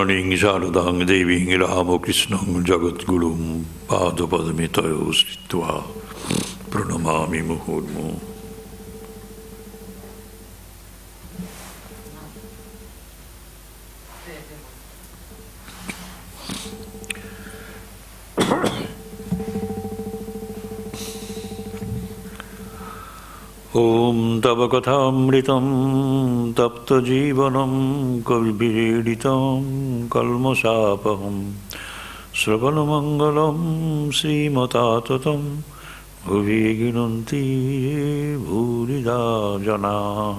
জননীং শারদাং দেবীং রামকৃষ্ণং জগদ্গুরুং পাদপদ্মে তয়ো স্থিত্বা প্রণমামি মুহুর্মুহুঃ। ওম তব কথামৃতম তপ্ত জীবনম কবিবিড়িতম কলমশাপহম শ্রবণমঙ্গলম শ্রীমতাততম ভুবি গিনন্তি ভূরিদা জনাঃ।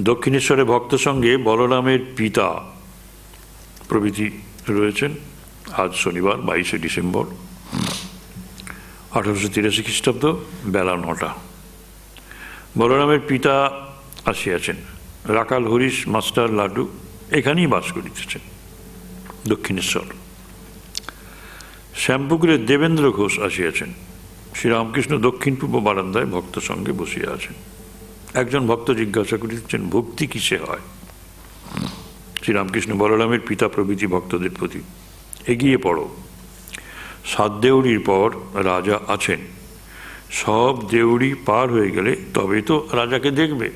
দক্ষিণেশ্বরে ভক্ত সঙ্গে বলরামের পিতা প্রভৃতি রয়েছেন। আজ শনিবার 22শে ডিসেম্বর 1883 খ্রিস্টাব্দ, বেলা 9টা। বলরামের পিতা আসিয়াছেন। রাখাল হরিশ মাস্টার লাড্ডু এখানেই বাস করিতেছেন, দক্ষিণেশ্বর। শ্যামপুকুরের দেবেন্দ্র ঘোষ আসিয়াছেন। শ্রীরামকৃষ্ণ দক্ষিণ পূর্ব বারান্দায় ভক্ত সঙ্গে বসিয়া আছেন। একজন ভক্ত জিজ্ঞাসা করিতেছেন, ভক্তি কিসে হয়? শ্রীরামকৃষ্ণ বলরামের পিতা প্রভৃতি ভক্তদের প্রতি, এগিয়ে পড়ো, 7 দেউড়ির পর রাজা আছেন, সব দেউড়ি পার হয়ে গেলে তবে তো রাজাকে দেখবে।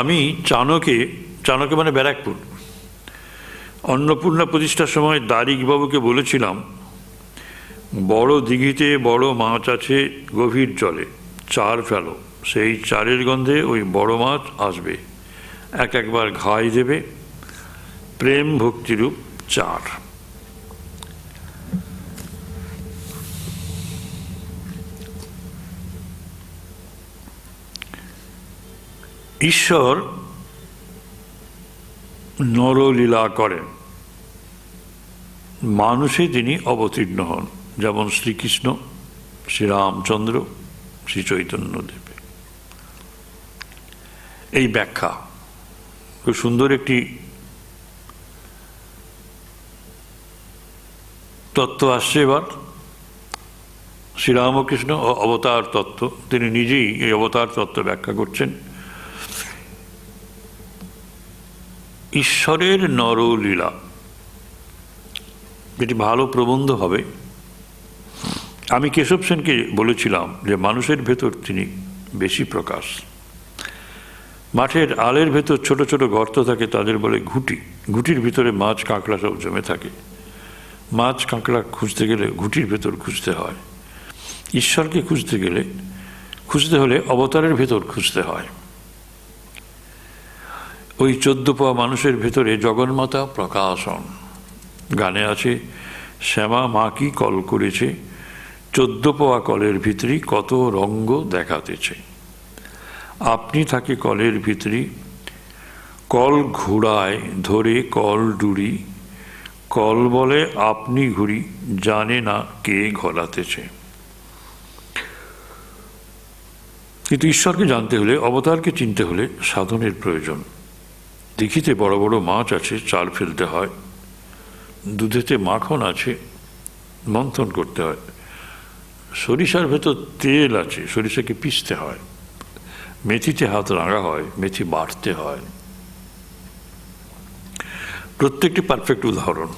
আমি চাণকে মানে ব্যারাকপুর, অন্নপূর্ণা প্রতিষ্ঠার সময় দারিকবাবুকে বলেছিলাম, বড় দিঘিতে বড় মাছ আছে গভীর জলে, চার ফেলো, সেই চারের গন্ধে ওই বড় মাছ আসবে, একবার ঘাই দেবে। প্রেম ভক্তিরূপ চার। ঈশ্বর নরলীলা করেন, মানুষে তিনি অবতীর্ণ হন, যেমন শ্রীকৃষ্ণ, শ্রীরামচন্দ্র, শ্রী চৈতন্যদেব। এই ব্যাখ্যা খুব সুন্দর একটি তত্ত্ব আসছে এবার। শ্রীরামকৃষ্ণ অবতার তত্ত্ব, তিনি নিজেই এই অবতার তত্ত্ব ব্যাখ্যা করছেন। ঈশ্বরের নরলীলা, যেটি ভালো প্রবন্ধ হবে। আমি কেশব সেনকে বলেছিলাম যে মানুষের ভেতর তিনি বেশি প্রকাশ। মাঠের আলের ভেতর ছোট ছোট গর্ত থাকে, তাদের বলে ঘুঁটি। ঘুঁটির ভিতরে মাছ কাঁকড়া সব জমে থাকে। মাছ কাঁকড়া খুঁজতে গেলে ঘুঁটির ভেতর খুঁজতে হয়। ঈশ্বরকে খুঁজতে হলে অবতারের ভেতর খুঁজতে হয়। ওই 14 পাওয়া মানুষের ভেতরে জগন্মাতা প্রকাশন। গানে আছে, শ্যামা মা কি কল করেছে, 14 পাওয়া কলের ভিতরি কত রঙ্গ দেখাতেছে। আপনি থাকে কলের ভিতরি, কল ঘোড়ায় ধরে কল ডুরি, কল বলে আপনি ঘুরি, জানে না কে ঘোরাতেছে। কিন্তু ঈশ্বরকে জানতে হলে, অবতারকে চিনতে হলে সাধনের প্রয়োজন। দিঘিতে বড় বড় মাছ আছে, চাল ফেলতে হয়। দুধেতে মাখন আছে, মন্থন করতে হয়। সরিষার ভেতর তেল আছে, সরিষাকে পিষতে হয়। মেথিতে হাত রাঙা হয়, মেথি বাটতে হয়। প্রত্যেকটি পারফেক্ট উদাহরণ।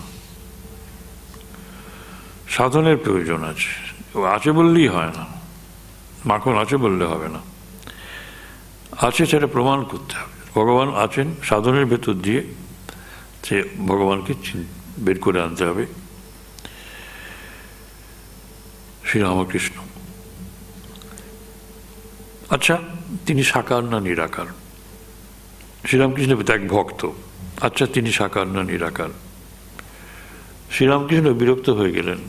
সাধনের প্রয়োজন আছে বললেই হয় না, মাখন আছে বললে হবে না, আছে সেটা প্রমাণ করতে হবে। ভগবান আছেন, সাধনের ভেতর দিয়ে সে ভগবানকে বের করে আনতে হবে। শ্রীরামকৃষ্ণ, আচ্ছা তিনি সাকার না নিরাকার? শ্রীরামকৃষ্ণ এক ভক্ত, আচ্ছা তিনি সাকার না নিরাকার? শ্রীরামকৃষ্ণ বিরক্ত হয়ে গেলেন।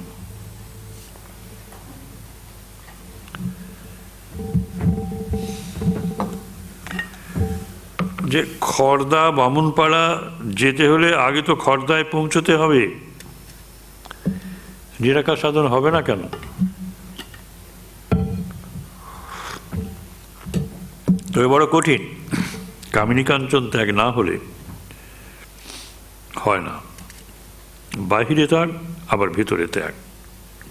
যে খড়দা বামুনপাড়া যেতে হলে আগে তো খড়দায় পৌঁছতে হবে, নিরাকার সাধন হবে না কেন? তবে বড় কঠিন। কামিনী কাঞ্চন ত্যাগ না হলে হয় না। বাহিরে ত্যাগ, আবার ভিতরে ত্যাগ,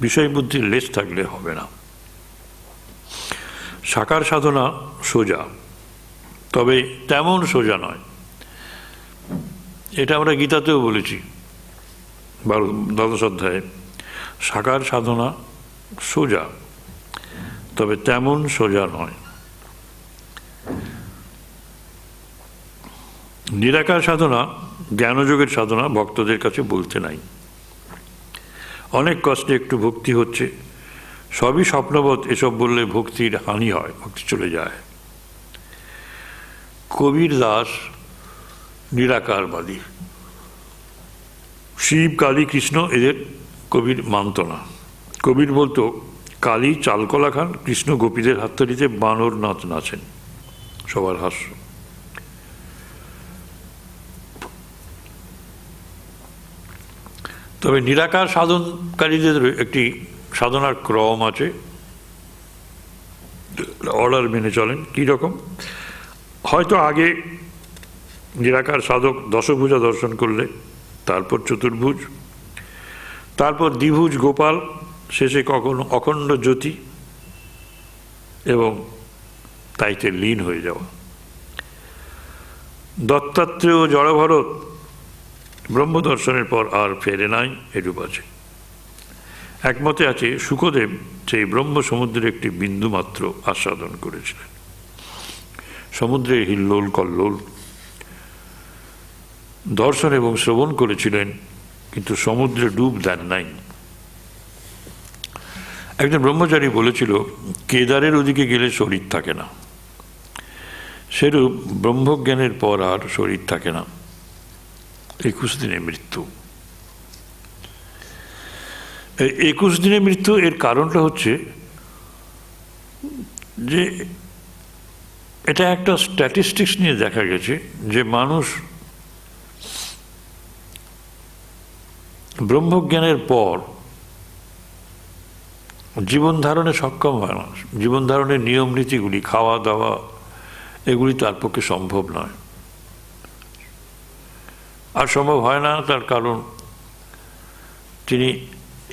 বিষয় বুদ্ধির লেশ থাকলে হবে না। সাকার সাধনা সোজা, তবে তেমন সোজা নয়। এটা আমরা গীতাতেও বলেছি, 12 অধ্যায়ে। সাকার সাধনা সোজা, তবে তেমন সোজা নয়। নিরাকার সাধনা, জ্ঞানযোগের সাধনা ভক্তদের কাছে বলতে নাই। অনেক কষ্টে একটু ভক্তি হচ্ছে, সবই স্বপ্নবৎ, এসব বললে ভক্তির হানি হয়, ভক্তি চলে যায়। কবির দাস নিরাকারবাদী। শিব, কালী, কৃষ্ণ এদের কবির মানত না। কবির বলতো, কালী চালকলা খান, কৃষ্ণ গোপীদের হাততালিতে বানর নাচ নাচেন। সবার হাস্য। তবে নিরাকার সাধনকারীদের একটি সাধনার ক্রম আছে, অর্ডার মেনে চলেন। কী রকম? হয়তো আগে নিরাকার সাধক দশভুজা দর্শন করলে, তারপর চতুর্ভুজ, তারপর দ্বিভুজ গোপাল, শেষে কখনো অখণ্ড জ্যোতি এবং তাইতে লীন হয়ে যাওয়া। দত্তাত্রেয় ও জড়ভরত ব্রহ্মদর্শনের পর আর ফেরে নাই, এরূপ আছে। একমতে আছে শুকদেব সেই ব্রহ্ম সমুদ্রের একটি বিন্দু মাত্র আস্বাদন করেছিলেন। সমুদ্রে হিল্লোল কল্লোল দর্শন এবং শ্রবণ করেছিলেন, কিন্তু সমুদ্রে ডুব দেন নাই। একজন ব্রহ্মচারী বলেছিল, কেদারের ওদিকে গেলে শরীর থাকে না। সেরূপ ব্রহ্মজ্ঞানের পর আর শরীর থাকে না, 21 দিনে মৃত্যু। 21 দিনে মৃত্যু, এর কারণটা হচ্ছে যে এটা একটা স্ট্যাটিস্টিক্স নিয়ে দেখা গেছে যে মানুষ ব্রহ্মজ্ঞানের পর জীবন ধারণে সক্ষম হয় না। জীবন ধারণের নিয়ম নীতিগুলি, খাওয়া দাওয়া, এগুলি তার পক্ষে সম্ভব নয়। আর সম্ভব হয় না, তার কারণ তিনি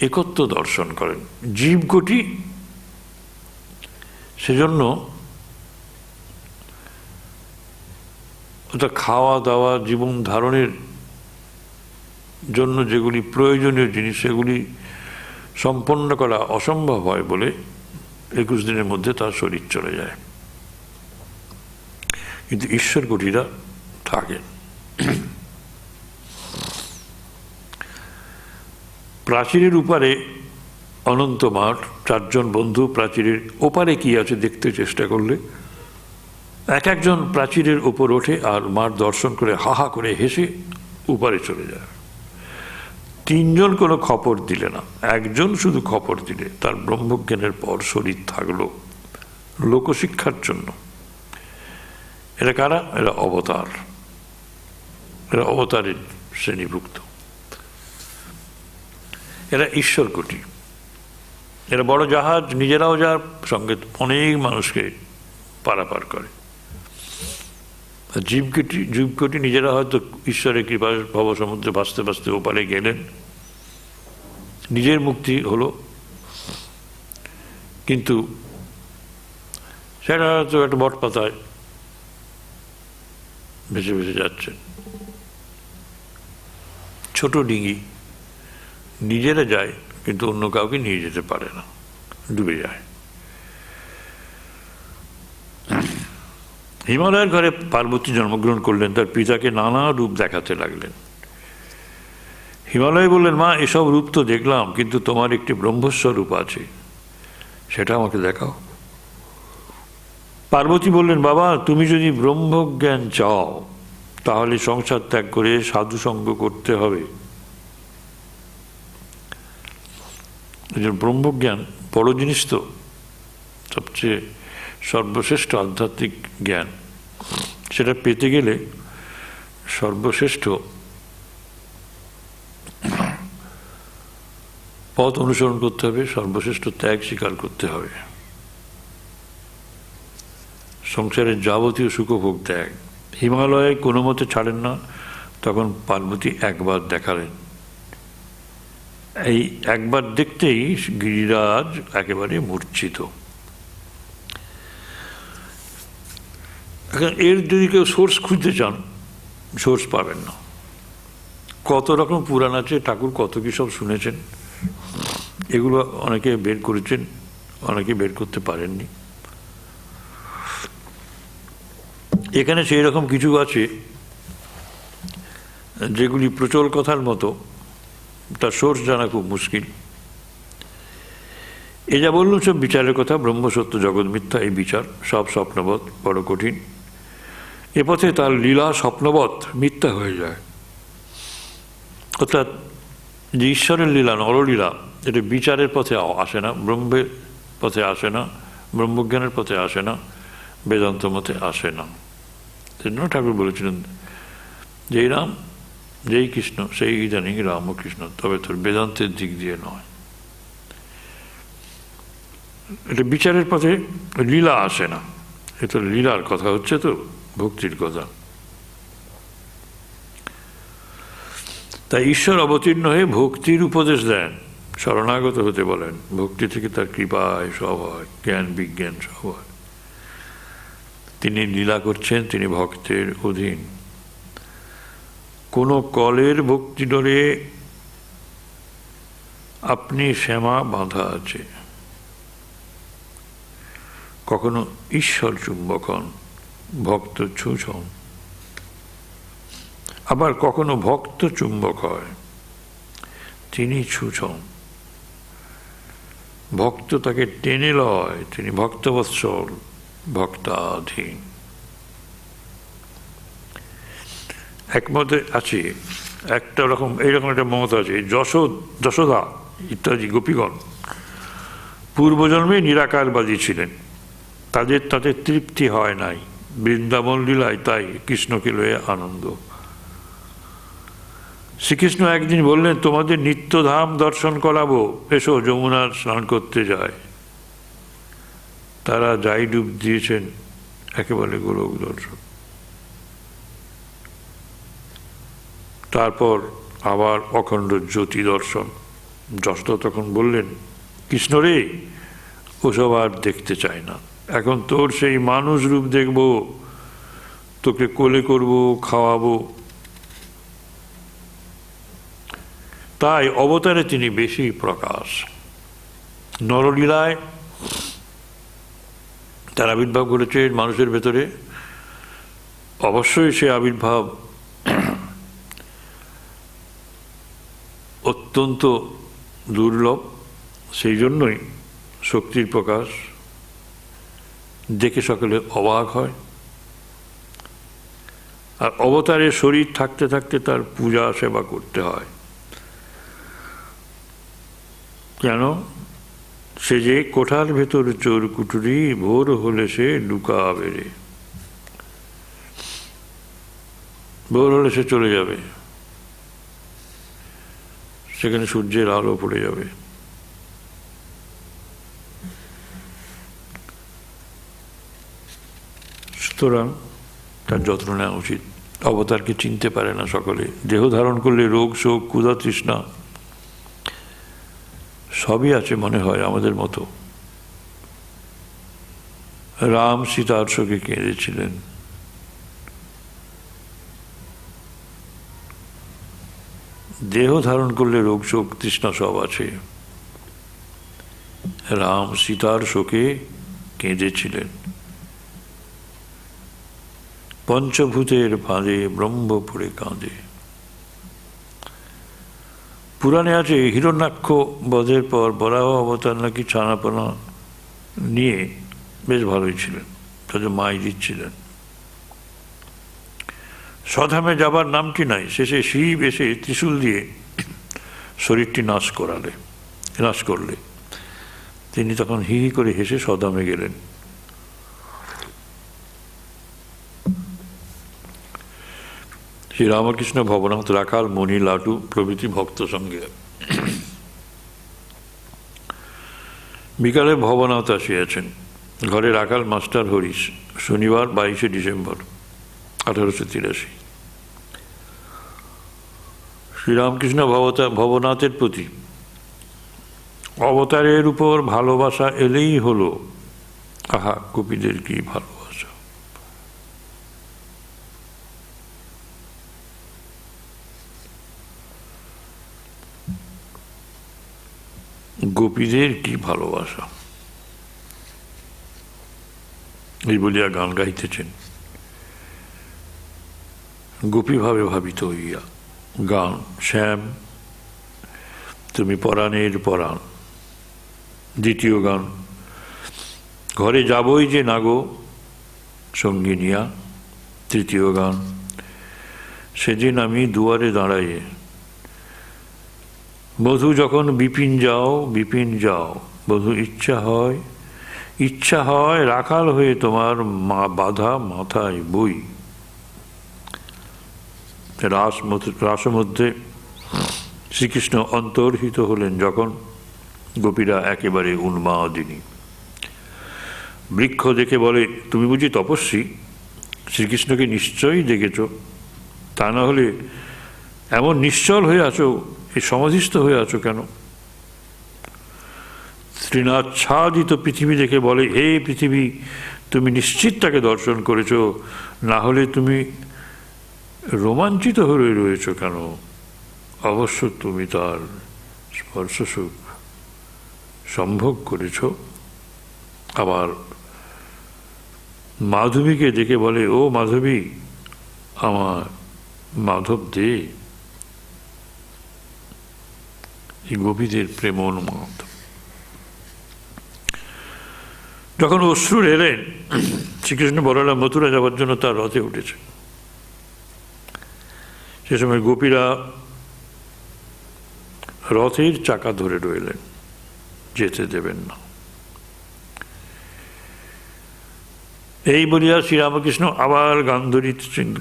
একত্ব দর্শন করেন, জীবকোটি। সেজন্য ওটা খাওয়া দাওয়া, জীবন ধারণের জন্য যেগুলি প্রয়োজনীয় জিনিস, সেগুলি সম্পন্ন করা অসম্ভব হয় বলে 21 দিনের মধ্যে তার শরীর চলে যায়। কিন্তু ঈশ্বর কোটিরা থাকেন। প্রাচীরের উপারে অনন্ত মাঠ, 4 জন বন্ধু প্রাচীরের ওপারে কি আছে দেখতে চেষ্টা করলে এক একজন প্রাচীরের উপর ওঠে আর মাঠ দর্শন করে হাহা করে হেসে উপারে চলে যায়। 3 জন কোনো খবর দিলে না, একজন শুধু খবর দিলে, তার ব্রহ্মজ্ঞানের পর শরীর থাকলো লোকশিক্ষার জন্য। এরা কারা? এরা অবতার, এরা অবতারের শ্রেণীভুক্ত, এরা ঈশ্বর কোটি। এরা বড় জাহাজ, নিজেরাও যার সঙ্গে অনেক মানুষকে পারাপার করে। জীবকোটি নিজেরা হয়তো ঈশ্বরের কৃপা ভব সমুদ্রে ভাসতে ভাসতে ওপারে গেলেন, নিজের মুক্তি হলো, কিন্তু সেটা হয়তো একটা বট পাতায় ভেসে ভেসে যাচ্ছে। ছোট ডিঙি, নিজেরা যায় কিন্তু অন্য কাউকে নিয়ে যেতে পারে না, ডুবে যায়। হিমালয়ের ঘরে পার্বতী জন্মগ্রহণ করলেন, তার পিতাকে নানা রূপ দেখাতে লাগলেন। হিমালয় বললেন, মা, এসব রূপ তো দেখলাম, কিন্তু তোমার একটি ব্রহ্মস্বরূপ আছে, সেটা আমাকে দেখাও। পার্বতী বললেন, বাবা, তুমি যদি ব্রহ্মজ্ঞান চাও তাহলে সংসার ত্যাগ করে সাধু সঙ্গ করতে হবে। ব্রহ্মজ্ঞান বড় জিনিস তো, সবচেয়ে সর্বশ্রেষ্ঠ আধ্যাত্মিক জ্ঞান। সেটা পেতে গেলে সর্বশ্রেষ্ঠ পথ অনুসরণ করতে হবে, সর্বশ্রেষ্ঠ ত্যাগ স্বীকার করতে হবে। সংসারের যাবতীয় সুখভোগ ত্যাগ। হিমালয়ে কোনো মতে ছাড়েন না। তখন পার্বতী একবার দেখালেন, এই একবার দেখতেই গিরিরাজ একেবারে মূর্ছিত। এখন এর যদি কেউ সোর্স খুঁজতে চান, সোর্স পাবেন না। কত রকম পুরাণ আছে, ঠাকুর কত কি সব শুনেছেন, এগুলো অনেকে বের করেছেন, অনেকে বের করতে পারেননি। এখানে সেই রকম কিছু আছে যেগুলি প্রচল কথার মতো, তার সোর্স জানা খুব মুশকিল। এ যা বললাম সব বিচারের কথা, ব্রহ্ম সত্য জগৎ মিথ্যা, এই বিচার সব স্বপ্নবৎ, বড় কঠিন। এ পথে তার লীলা স্বপ্নবৎ মিথ্যা হয়ে যায়। অর্থাৎ যে ঈশ্বরের লীলা, নরলীলা, এটা বিচারের পথে আসে না, ব্রহ্মের পথে আসে না, ব্রহ্মজ্ঞানের পথে আসে না, বেদান্ত মতে আসে না। সেজন্য ঠাকুর বলেছিলেন, যেই রাম, যেই কৃষ্ণ, সেই ইদানিং রাম ও কৃষ্ণ, তবে তোর বেদান্তের দিক দিয়ে নয়। এটা বিচারের পথে লীলা আসে না, এটা লীলার কথা হচ্ছে, তো ভক্তির কথা। তাই ঈশ্বর অবতীর্ণ হয়ে ভক্তির উপদেশ দেন, শরণাগত হতে বলেন। ভক্তি থেকে তার কৃপায় সব হয়, জ্ঞান বিজ্ঞান সব হয়। তিনি লীলা করছেন, তিনি ভক্তের অধীন। কোন কলের ভক্তি ডোরে আপনি শ্যামা বাঁধা আছে। কখনো ঈশ্বর চুম্বক হন, ভক্ত ছুঁছন। আবার কখনো ভক্ত চুম্বক হয়, তিনি ছুঁছন। ভক্ত তাকে টেনে লয়, তিনি ভক্তবৎসল, ভক্তাধীন। একমতে আছে, একটা রকম এইরকম একটা মত আছে, যশোদা ইত্যাদি গোপীগণ পূর্বজন্মে নিরাকারবাদী ছিলেন, তাদের তাতে তৃপ্তি হয় নাই, বৃন্দাবন লীলায় তাই কৃষ্ণকে লয়ে আনন্দ। শ্রীকৃষ্ণ একদিন বললেন, তোমাদের নিত্যধাম দর্শন করাবো, এসো যমুনার স্নান করতে যায়। তারা যাই ডুব দিয়েছেন একেবারে গোলক দর্শন। তারপর আবার অখণ্ড জ্যোতি দর্শন। যশোদা তখন বললেন, কৃষ্ণ রে, ওসব আর দেখতে চাই না, এখন তোর সেই মানুষ রূপ দেখবো, তোকে কোলে করব, খাওয়াবো। তাই অবতারে তিনি বেশি প্রকাশ। নরলীলায় তার আবির্ভাব ঘটেছে মানুষের ভেতরে। অবশ্যই সে আবির্ভাব অত্যন্ত দুর্লভ, সেই জন্যই শক্তির প্রকাশ দেখে সকলে অবাক হয়। আর অবতারের শরীর থাকতে থাকতে তার পূজা সেবা করতে হয়। কেন? সে যে কোঠার ভেতর চোর কুটুরি, ভোর হলে সে লুকা বেড়ে। ভোর হলে সে চলে যাবে, সেখানে সূর্যের আলো পড়ে যাবে। সুতরাং তার যত্ন নেওয়া উচিত। অবতারকে চিনতে পারে না সকলে। দেহ ধারণ করলে রোগ শোক ক্ষুধা তৃষ্ণা সবই আছে মনে হয় আমাদের মতো। রাম সীতার শোকে কেঁদেছিলেন। দেহ ধারণ করলে রোগ শোক তৃষ্ণা সব আছে। রাম সীতার শোকে কেঁদেছিলেন। পঞ্চভূতের ফাঁদে ব্রহ্ম পড়ে কাঁদে। পুরাণে আছে, হিরণ্যাক্ষ বধের পর বরাহ অবতার নাকি ছানাপনা নিয়ে বেশ ভালোই ছিলেন, তাদের মাই দিচ্ছিলেন। স্বধামে যাবার নামটি নাই, শেষে শিব এসে ত্রিশূল দিয়ে শরীরটি নাশ করলে তিনি তখন হি হি করে হেসে স্বধামে গেলেন। শ্রী রামকৃষ্ণ ভবনাথ রাখাল মণি লাটু প্রভৃতি ভক্ত সঙ্গে বিকালে ভবনাথ আসিয়াছেন। ঘরে রাখাল মাস্টার হরিশ। শনিবার 22শে ডিসেম্বর 1883। শ্রীরামকৃষ্ণ ভবনাথের প্রতি অবতারের উপর ভালোবাসা এলেই হলো, আহা গোপীদের কি ভালোবাসা। গোপীদের কি ভালোবাসা, এই বলিয়া গান গাইতেছেন। গোপী ভাবে ভাবিত হইয়া গান, শ্যাম তুমি পরাণের পরাণ। দ্বিতীয় গান, ঘরে যাবই যে নাগো সঙ্গী নিয়া। তৃতীয় গান, সেদিন আমি দুয়ারে দাঁড়াইয়ে। বধূ যখন বিপিন যাও, বিপিন যাও, বধূ ইচ্ছা হয় রাখাল হয়ে তোমার মা বাধা মাথায় বই। রাসমধ্যে শ্রীকৃষ্ণ অন্তর্হিত হলেন যখন গোপীরা একেবারে উন্মাদিনী। বৃক্ষ দেখে বলে, তুমি বুঝি তপস্বী? শ্রীকৃষ্ণকে নিশ্চয়ই দেখেছ, তা না হলে এমন নিশ্চল হয়ে আছো, এই সমাধিস্থ হয়ে আছো কেন? তৃণাচ্ছাদিত পৃথিবী দেখে বলে, হে পৃথিবী, তুমি নিশ্চিত তাকে দর্শন করেছ, না হলে তুমি রোমাঞ্চিত হয়ে রয়েছ কেন? অবশ্য তুমি তার স্পর্শ সুখ সম্ভোগ করেছ। আবার মাধবীকে দেখে বলে, ও মাধবী, আমার মাধব দে। এই গোপীদের প্রেম উন্মাদ। যখন অশ্রুর এলেন, শ্রীকৃষ্ণ বলরাম মথুরা যাওয়ার জন্য তার রথে উঠেছে। সে সময় গোপীরা রথের চাকা ধরে রইলেন, যেতে দেবেন না। এই বলিয়া শ্রীরামকৃষ্ণ আবার গান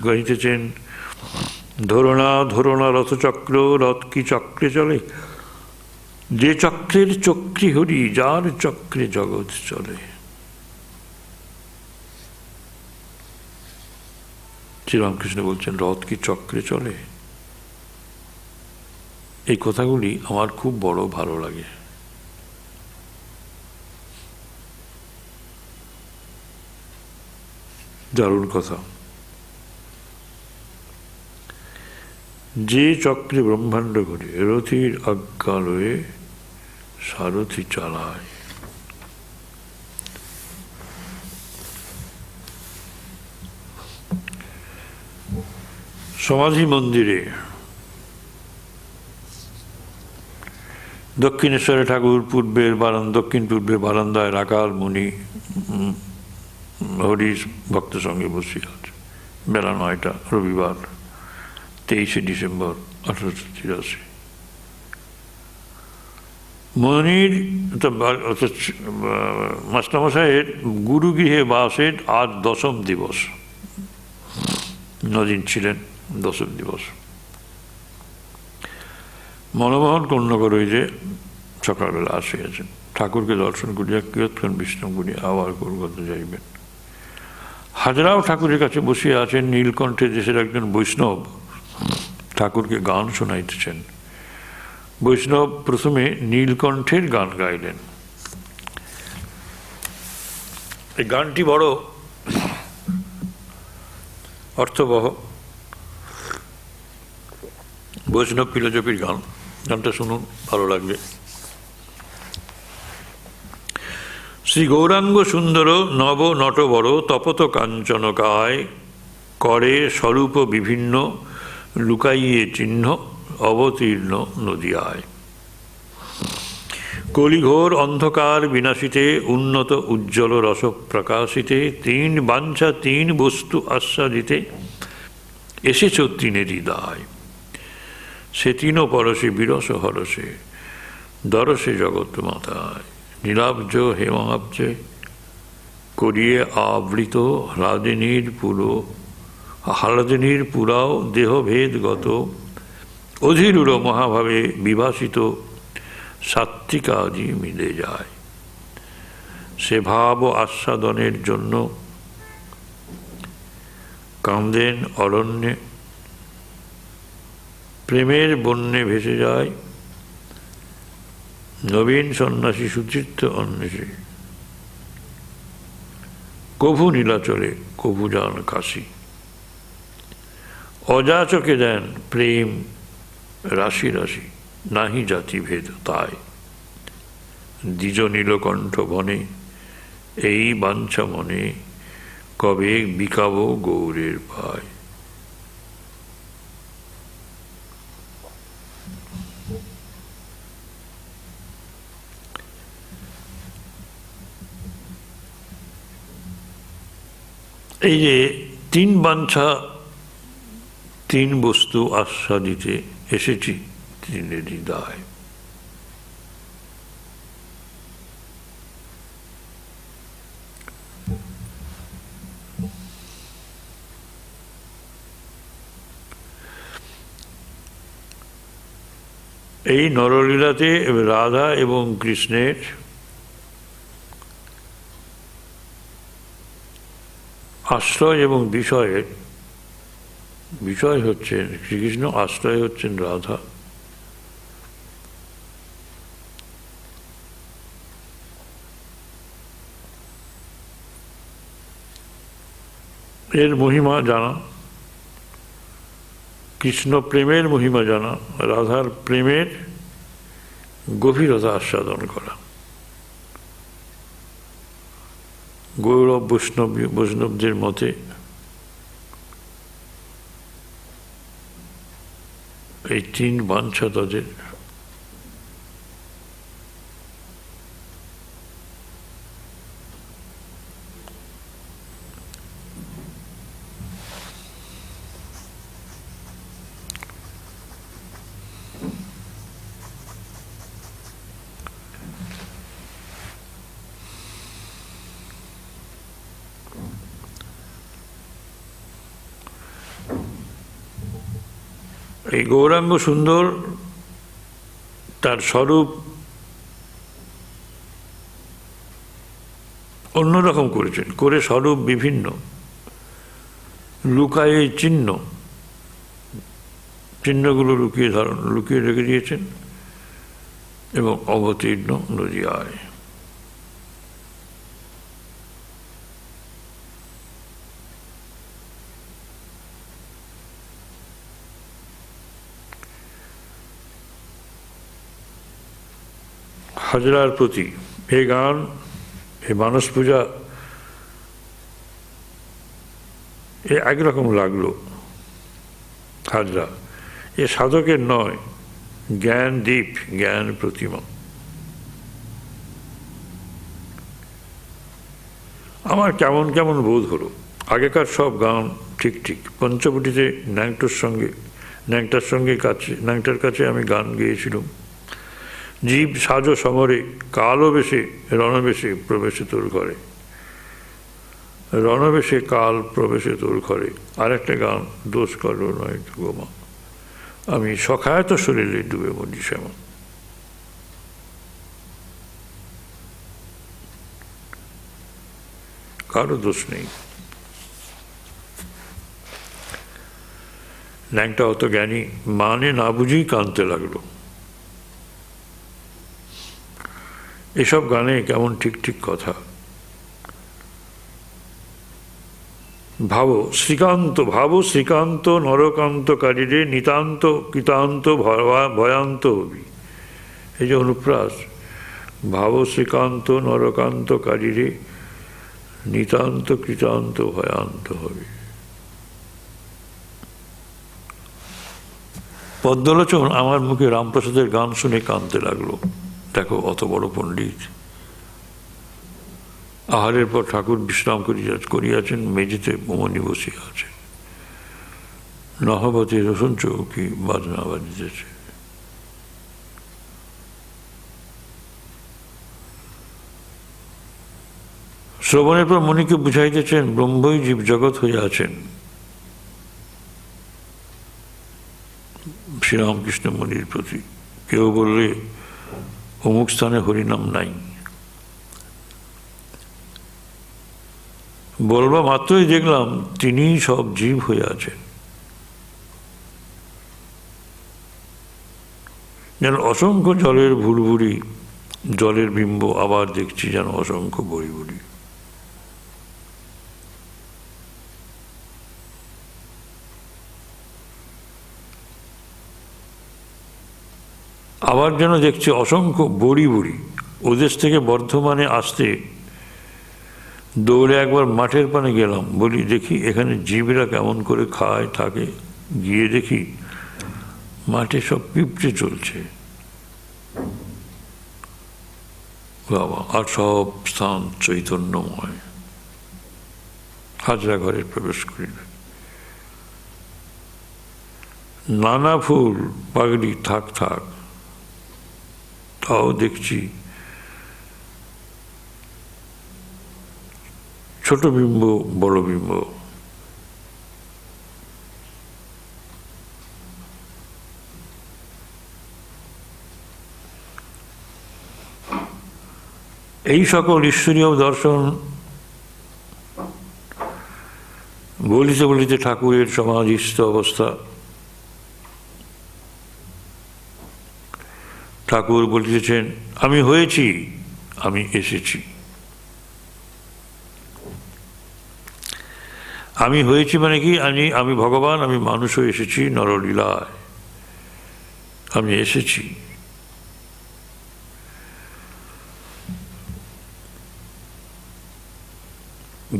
গাইতেছেন, ধরোনা ধরোনা রথচক্র, রথ কি চক্রে চলে, যে চক্রের চক্রী হরি, যার চক্রে জগৎ চলে। শ্রীরামকৃষ্ণ বলছেন, রথ কি চক্রে চলে? এই কথাগুলি আমার খুব বড় ভালো লাগে। দারুণ কথা। যে চক্রে ব্রহ্মাণ্ড ঘটে, রথির আজ্ঞালয়ে সারথি চালায়। সমাধি মন্দিরে দক্ষিণেশ্বরে ঠাকুর দক্ষিণ পূর্বের বারান্দায় রাখাল মুনি হরিশ ভক্ত সঙ্গে বসে আছে। বেলা 9টা, রবিবার, 23শে ডিসেম্বর 1883। মনির মাস্টারমশাইয়ের গুরুগৃহে বাসের আজ 10ম দিবস। 9 দিন ছিলেন, 10ম দিবস। মনমোহন কর্ণকর ওই যে সকালবেলা আসিয়াছেন, ঠাকুরকে দর্শন করিয়া কিয়ৎক্ষণ বিশ্রাম করিয়া আবার কলকাতা যাইবেন। হাজরাও ঠাকুরের কাছে বসিয়া আছেন। নীলকণ্ঠে দেশের একজন বৈষ্ণব ঠাকুরকে গান শোনাইতেছেন। বৈষ্ণব প্রথমে নীলকণ্ঠের গান গাইলেন। এই গানটি বড় অর্থবহ, বৈষ্ণব ফিলোজফির গান। গানটা শুনুন, ভালো লাগবে। শ্রী গৌরাঙ্গ সুন্দর নব নটবর তপত কাঞ্চন কায়, করে স্বরূপ বিভিন্ন লুকাইয়ে চিহ্ন অবতীর্ণ নদিয়ায়। কলিঘোর অন্ধকার বিনাশিতে উন্নত উজ্জ্বল রস প্রকাশিতে, 3 বাঞ্ছা 3 বস্তু আস্বাদিতে এসেছ তিনেরই দায়। সে 3 পরশে বিরস হরসে দরসে জগৎ মাতায়। নীলাব্জ হেমাব্জে করিয়ে আবৃত হ্লাদিনীর পুরাও দেহভেদগত, অধীরূঢ় মহাভাবে বিভাসিত সাত্বিকাদি মিলে যায়। সে ভাব আস্বাদনের জন্য কান্দেন অরণ্যে, প্রেমের বন্যে ভেসে যায় নবীন সন্ন্যাসী সুচিত্ত অন্বেষী, কভু নীলাচলে কভু যান কাশী, অযাচকে দেন প্রেম রাশি রাশি, নাহি জাতিভেদ তাই, দ্বিজ নীলকণ্ঠ বনে এই বাঞ্ছা মনে, কবে বিকাব গৌরের পায়। এই যে তিন বাঞ্ছা, তিন বস্তু আস্বাদিতে এসেছি তিনেরই দায়। এই নরলীলাতে রাধা এবং কৃষ্ণের আশ্রয় এবং বিষয়ের, বিষয় হচ্ছেন শ্রীকৃষ্ণ, আশ্রয় হচ্ছেন রাধা। এর মহিমা জানা, কৃষ্ণ প্রেমের মহিমা জানা, রাধার প্রেমের গভীরতা আস্বাদন করা। গৌরব বৈষ্ণবদের মতে এই তিন বাঞ্ছা তাদের। এই গৌরাঙ্গ সুন্দর তার স্বরূপ অন্যরকম করেছেন, করে স্বরূপ বিভিন্ন, লুকায়ে চিহ্ন, চিহ্নগুলো লুকিয়ে রেখে দিয়েছেন, এবং অবতীর্ণ নদিয়ায়। হাজরার প্রতি এই গান, এই মানস পূজা এ একরকম লাগলো। হাজরা এ সাধকের নয়, জ্ঞান দ্বীপ, জ্ঞান প্রতিমা। আমার কেমন কেমন বোধ হলো। আগেকার সব গান ঠিক ঠিক, পঞ্চবটিতে ন্যাংটার কাছে আমি গান গেয়েছিলাম। জীব সাজ সমরে কালও বেশে রণবেশে প্রবেশে তোর ঘরে, রণবেশে কাল প্রবেশে তোর ঘরে। আর একটা গান, দোষ করো নয় গোমা, আমি সখায়ত শরীরে ডুবে মরি শ্যামা। কারো দোষ নেই। ন্যাংটা অত জ্ঞানী, মানে না বুঝেই কাঁদতে লাগলো। এসব গানে কেমন ঠিক ঠিক কথা। ভাবো শ্রীকান্ত নরকান্তকারীরে নিতান্ত কৃতান্ত ভয়ান্ত হবি। এই যে অনুপ্রাস, ভাবো শ্রীকান্ত নরকান্তকারীরে নিতান্ত কৃতান্ত ভয়ান্ত হবি। পদ্মলোচন আমার মুখে রামপ্রসাদের গান শুনে কাঁদতে লাগলো। দেখো অত বড় পণ্ডিত, আহারের পর ঠাকুর বিশ্রাম করিয়াছেন, মেঝেতে মনি বসিয়া আছে, নহবতী রসুন চৌকি বাজনা বাজিতেছে। শ্রবণের পর মনিকে বুঝাইতেছেন ব্রহ্মই জীব জগৎ হইয়া আছেন। শ্রীরামকৃষ্ণ মনির প্রতি কেউ বললে অমুক স্থানে হরিনাম নাই, বলবা মাত্রই দেখলাম তিনিই সব জীব হয়ে আছেন। যেন অসংখ্য জলের ভুরভুরি জলের বিম্ব আবার দেখছি যেন অসংখ্য বড়ি বড়ি। আবার যেন দেখছি অসংখ্য বড়ি বড়ি। ওদেশ থেকে বর্ধমানে আসতে দৌড়ে একবার মাঠের পানে গেলাম, বলি দেখি এখানে জীবরা কেমন করে খায় থাকে। গিয়ে দেখি মাঠে সব পিঁপড়ে চলছে বাবা, আর সব স্থান চৈতন্যময়। হাজরা ঘরে প্রবেশ করিবে, নানা ফুল পাগড়ি থাক থাক, তাও দেখছি ছোট বিম্ব বড় বিম্ব। এই সকল ঈশ্বরীয় দর্শন বলিতে বলিতে ঠাকুরের সমাধিস্থ অবস্থা। ঠাকুর বলিতেছেন, আমি হয়েছি, আমি এসেছি। আমি হয়েছি মানে কি? আমি ভগবান, আমি মানুষ হয়ে এসেছি নরলীলায়, আমি এসেছি।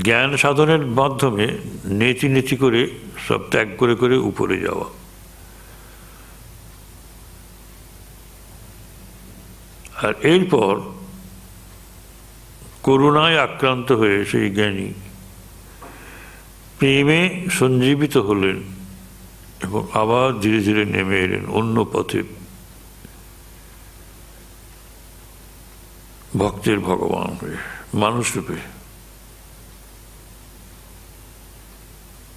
জ্ঞান সাধনের মাধ্যমে নেতি নেতি করে সব ত্যাগ করে করে উপরে যাওয়া। আর এরপর করুণায় আক্রান্ত হয়ে সেই জ্ঞানী প্রেমে সঞ্জীবিত হলেন এবং আবার ধীরে ধীরে নেমে এলেন অন্য পথে, ভক্তের ভগবান হয়ে, মানুষ রূপে।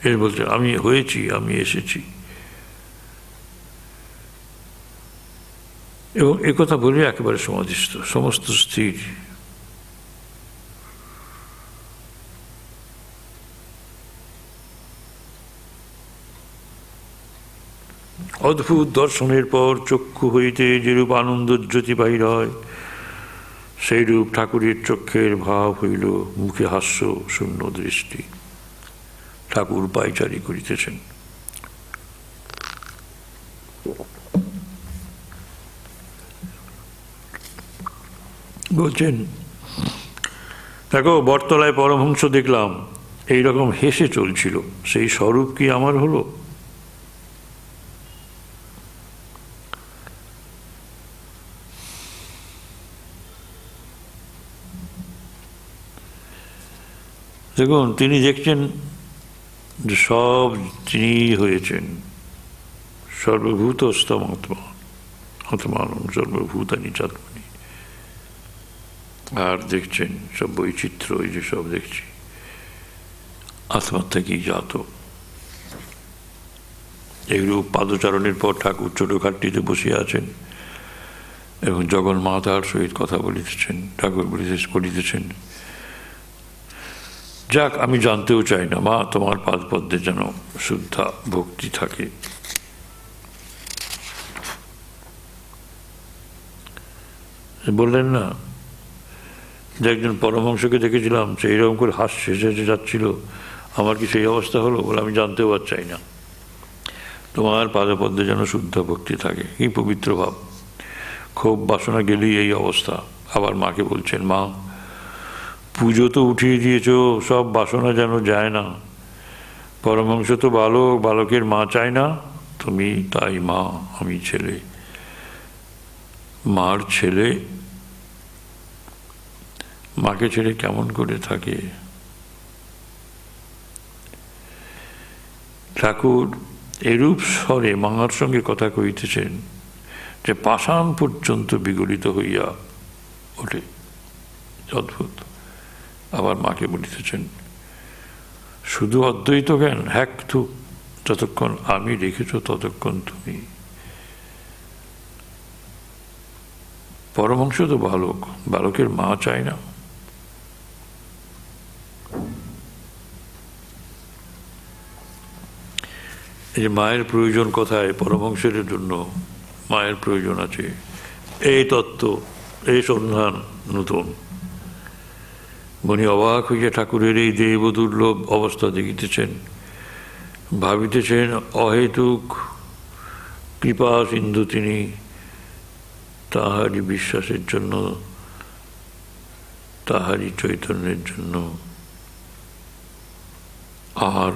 এর বলতে আমি হয়েছি, আমি এসেছি। এবং একথা বলে একেবারে সমাধিস্থ, সমস্ত স্থির। অদ্ভুত দর্শনের পর চক্ষু হইতে যেরূপ আনন্দ জ্যোতি বাহির হয়, সেইরূপ ঠাকুরের চক্ষের ভাব হইল মুখে হাস্য শূন্য দৃষ্টি। ঠাকুর পায়চারি করিতেছেন। বলছেন, দেখো বটতলায় পরমহংস দেখলাম এইরকম হেসে চলছিল, সেই স্বরূপ কি আমার হলো? দেখুন, তিনি দেখছেন যে সব তিনি হয়েছেন সর্বভূতস্তম আত্মা, আত্মানম সর্বভূতানি চাত্মনি। আর দেখছেন সব বৈচিত্র্য, এই যে সব দেখছি আত্মার থেকেই জাত। এইরূপ পাদচারণের পর ঠাকুর ছোটখাটটিতে বসিয়া আছেন এবং জগন্মাতার সহিত কথা বলিতেছেন। ঠাকুর বলিতেছেন, যাক, আমি জানতেও চাই না মা, তোমার পাদপদ্মে যেন শুদ্ধা ভক্তি থাকে। বললেন না যে একজন পরমহংসকে দেখেছিলাম, সে এইরকম করে হাসছে, হেসে যাচ্ছিল, আমার কি সেই অবস্থা হলো? বলে আমি জানতেও আর চাই না, তোমার পাদপদ্মে যেন শুদ্ধ ভক্তি থাকে। কি পবিত্র ভাব! খুব বাসনা গেলেই এই অবস্থা। আবার মাকে বলছেন, মা পুজো তো উঠিয়ে দিয়েছ, সব বাসনা যেন যায় না। পরমহংস তো বালক, বালকের মা চায় না, তুমি তাই মা, আমি ছেলে। মার ছেলে মাকে ছেড়ে কেমন করে থাকে? ঠাকুর এরূপ স্বরে মার সঙ্গে কথা কইতেছেন যে পাষাণ পর্যন্ত বিগলিত হইয়া ওঠে। অদ্ভুত। আবার মাকে বলিতেছেন, শুধু অদ্বৈত জ্ঞান, হ্যাক তু, যতক্ষণ আমি রেখেছ ততক্ষণ তুমি। পরমহংস তো বালক, বালকের মা চায় না। এই যে মায়ের প্রয়োজন কোথায়? পরমহংসের জন্য মায়ের প্রয়োজন আছে। এই তত্ত্ব এই সন্ধান নূতন। মনি অবাক হইয়া ঠাকুরের এই দেব দুর্লভ অবস্থা দেখিতেছেন, ভাবিতেছেন অহেতুক কৃপা সিন্ধু তিনি, তাহারই বিশ্বাসের জন্য, তাহারই চৈতন্যের জন্য আর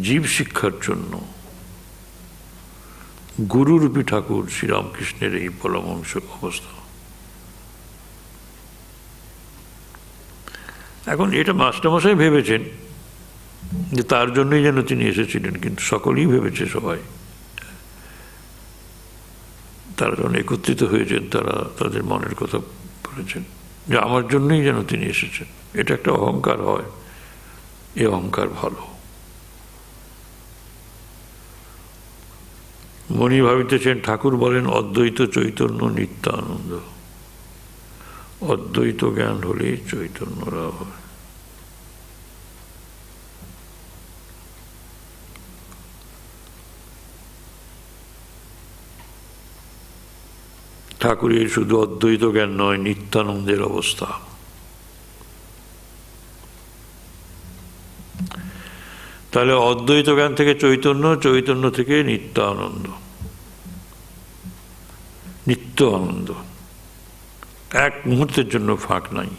জীব শিক্ষার জন্য গুরুরূপী ঠাকুর শ্রীরামকৃষ্ণের এই পরমাংশ অবস্থা। এখন এটা মাস্টারমশাই ভেবেছেন যে তার জন্যই যেন তিনি এসেছিলেন, কিন্তু সকলেই ভেবেছে, সবাই তারা যখন একত্রিত হয়েছেন তারা তাদের মনের কথা বলেছেন যে আমার জন্যই যেন তিনি এসেছেন। এটা একটা অহংকার হয়, এ অহংকার ভালো। মনি ভাবিতেছেন ঠাকুর বলেন অদ্বৈত চৈতন্য নিত্যানন্দ, অদ্বৈত জ্ঞান হলে চৈতন্যরা হয়। ঠাকুরের শুধু অদ্বৈত জ্ঞান নয়, নিত্যানন্দের অবস্থা। তাহলে অদ্বৈত জ্ঞান থেকে চৈতন্য, চৈতন্য থেকে নিত্যানন্দ, নিত্য আনন্দ, এক মুহূর্তের জন্য ফাঁক নাই।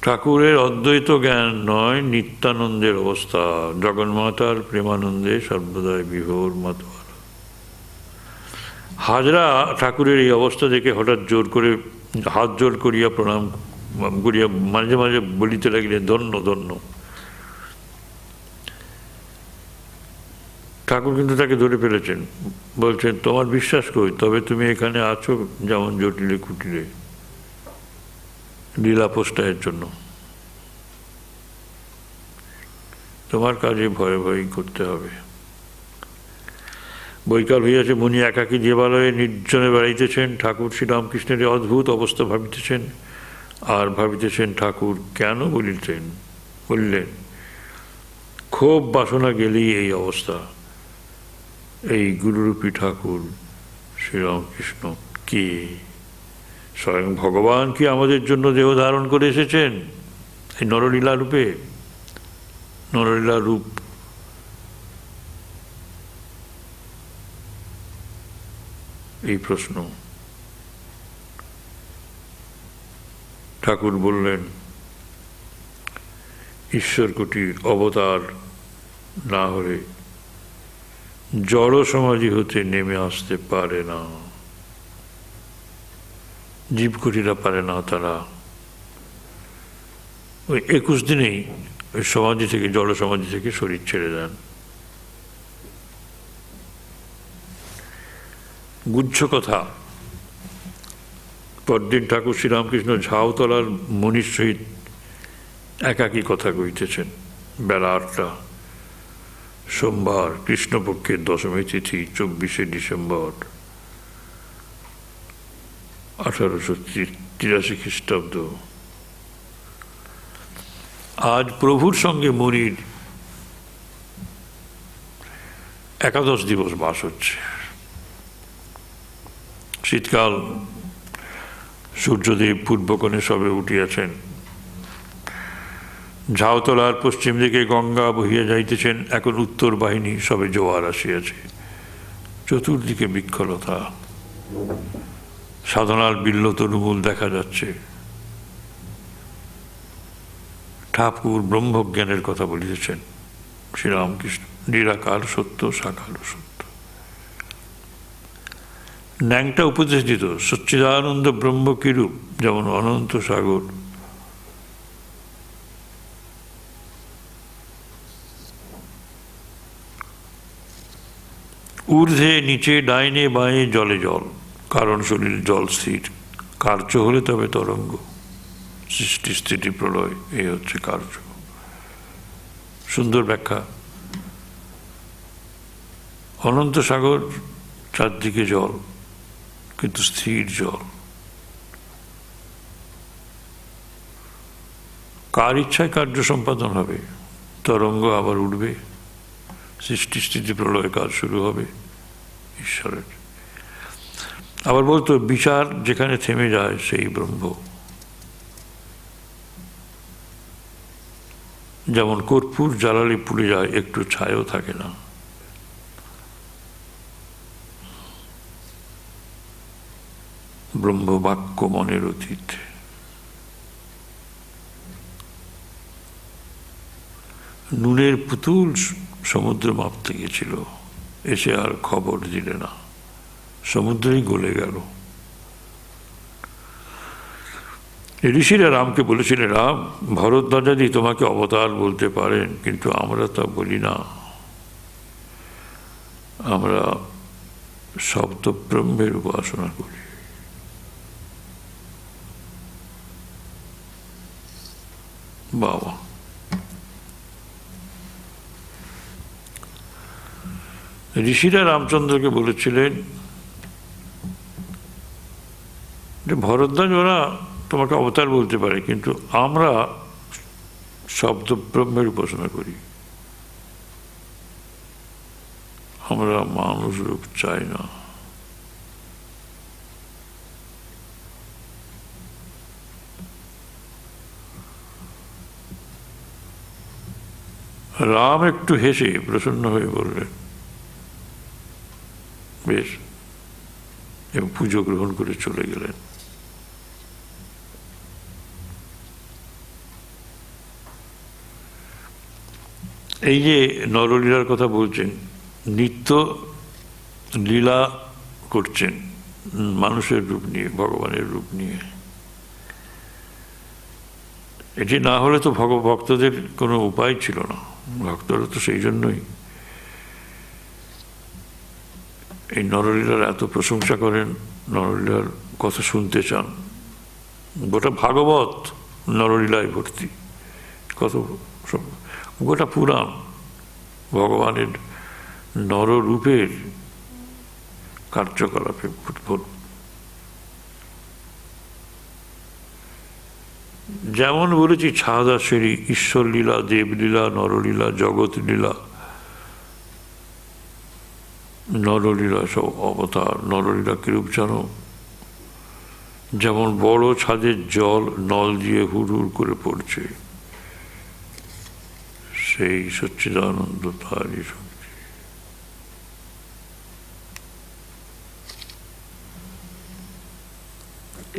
ঠাকুরের অদ্বৈত জ্ঞান নয়, নিত্যানন্দের অবস্থা। জগন্মাতার প্রেমানন্দে সর্বদাই বিভোর মাতোয়ারা। হাজরা ঠাকুরের এই অবস্থা দেখে হঠাৎ জোর করে হাত জোর করিয়া প্রণাম করিয়া মাঝে মাঝে বলিতে লাগিলেন ধন্য ধন্য। ঠাকুর কিন্তু তাকে ধরে ফেলেছেন, বলছেন তোমার বিশ্বাস কই, তবে তুমি এখানে আছো যেমন জটিলে কুটিরে লীলা পোষ্টায়ের জন্য, তোমার কাজে ভয়ে ভয়ে করতে হবে। বৈকাল হইয়াছে, মুনি একাকী দেবালয়ে নির্জনে বেড়াইতেছেন, ঠাকুর শ্রীরামকৃষ্ণের অদ্ভুত অবস্থা ভাবিতেছেন, আর ভাবিতেছেন ঠাকুর কেন বললেন। ক্ষোভ বাসনা গেলেই এই অবস্থা। এই গুরুরূপী ঠাকুর শ্রীরামকৃষ্ণ কে? স্বয়ং ভগবান কি আমাদের জন্য দেহ ধারণ করে এসেছেন এই নরলীলা রূপে? নরলীলা রূপ এই প্রশ্ন। ঠাকুর বললেন ঈশ্বর কোটির অবতার না হলে জড় সমাধি হতে নেমে আসতে পারে না, জীবকোটিরা পারে না। তারা ওই 21 দিনেই ওই সমাধি থেকে, জড় সমাধি থেকে শরীর ছেড়ে দেন। গুচ্ছ কথা। পরদিন ঠাকুর শ্রীরামকৃষ্ণ ঝাউতলার মনির সহিত একাকী কথা কইতেছেন। বেলা 8টা, সোমবার, কৃষ্ণপক্ষের দশমী তিথি, 24শে ডিসেম্বর 1883 খ্রিস্টাব্দ। আজ প্রভুর সঙ্গে মনির একাদশ দিবস বাস হচ্ছে। শীতকাল, সূর্যদেব পূর্বকোণে সবে উঠিয়াছেন। ঝাউতলার পশ্চিম দিকে গঙ্গা বহিয়া যাইতেছেন। এখন উত্তর বাহিনী সবে জোয়ার আসিয়াছে। চতুর্দিকে বৃক্ষলতা, সাধনার বিল্ল তরুমূল দেখা যাচ্ছে। ঠাকুর ব্রহ্মজ্ঞানের কথা বলিতেছেন। শ্রীরামকৃষ্ণ নিরাকার সত্য, সাকার সত্য। ন্যাংটা উপদেশ দিত, সচ্চিদানন্দ ব্রহ্ম কিরূপ, যেমন অনন্ত সাগর। ঊর্ধ্বে নিচে, ডাইনে বাঁয়ে, জলে জল, কারণ শরীর জল স্থির। কার্য হলে তবে তরঙ্গ। সৃষ্টি স্থিতি প্রলয়, এই হচ্ছে কার্য। সুন্দর ব্যাখ্যা। অনন্ত সাগর, চারদিকে জল, কিন্তু স্থির জল। কার ইচ্ছায় কার্য সম্পাদন হবে, তরঙ্গ আবার উঠবে, সৃষ্টি স্থিতি প্রলয় কাজ শুরু হবে। ঈশ্বরের। আবার বলতো বিচার যেখানে থেমে যায় সেই ব্রহ্ম। যেমন কর্পূর জ্বালালে পুড়ে যায়, একটু ছায়াও থাকে না। ব্রহ্ম বাক্য মনের অতীত। নুনের পুতুল সমুদ্র মাপতে গেছিল, এসে আর খবর দিলে না, সমুদ্রেই গলে গেল। ঋষিরা রামকে বলেছিলেন, রাম, ভরদ্বাজাদি তোমাকে অবতার বলতে পারেন, কিন্তু আমরা তা বলি না। আমরা শব্দ ব্রহ্মের উপাসনা করি। বাবা, ঋষিরা রামচন্দ্রকে বলেছিলেন যে ভরদ্বাজ ওরা তোমাকে অবতার বলতে পারে, কিন্তু আমরা শব্দ ব্রহ্মের উপাসনা করি। আমরা মানুষ রূপ চাই না। রাম একটু হেসে প্রসন্ন হয়ে বললেন, বেশ, এবং পুজো গ্রহণ করে চলে গেলেন। এই যে নরলীলার কথা বলছেন, নিত্য লীলা করছেন মানুষের রূপ নিয়ে, ভগবানের রূপ নিয়ে। এটি না হলে তো ভক্তদের কোনো উপায় ছিল না। ভক্তরা তো সেই জন্যই এই নরলীলার এত প্রশংসা করেন, নরলীলার কথা শুনতে চান। গোটা ভাগবত নরলীলায় ভর্তি, কত গোটা পুরাণ ভগবানের নররূপের কার্যকলাপে ভরপুর। যেমন বলেছি, ছাদাসেরী, ঈশ্বরলীলা, দেবলীলা, নরলীলা, জগৎ লীলা, নরলীলা সব অবতার। নরলীলা কিরূপ জানো? যেমন বড় ছাদের জল নল দিয়ে হুড় হুড় করে পড়ছে, সেই সচ্চিদানন্দ তারই শক্তি।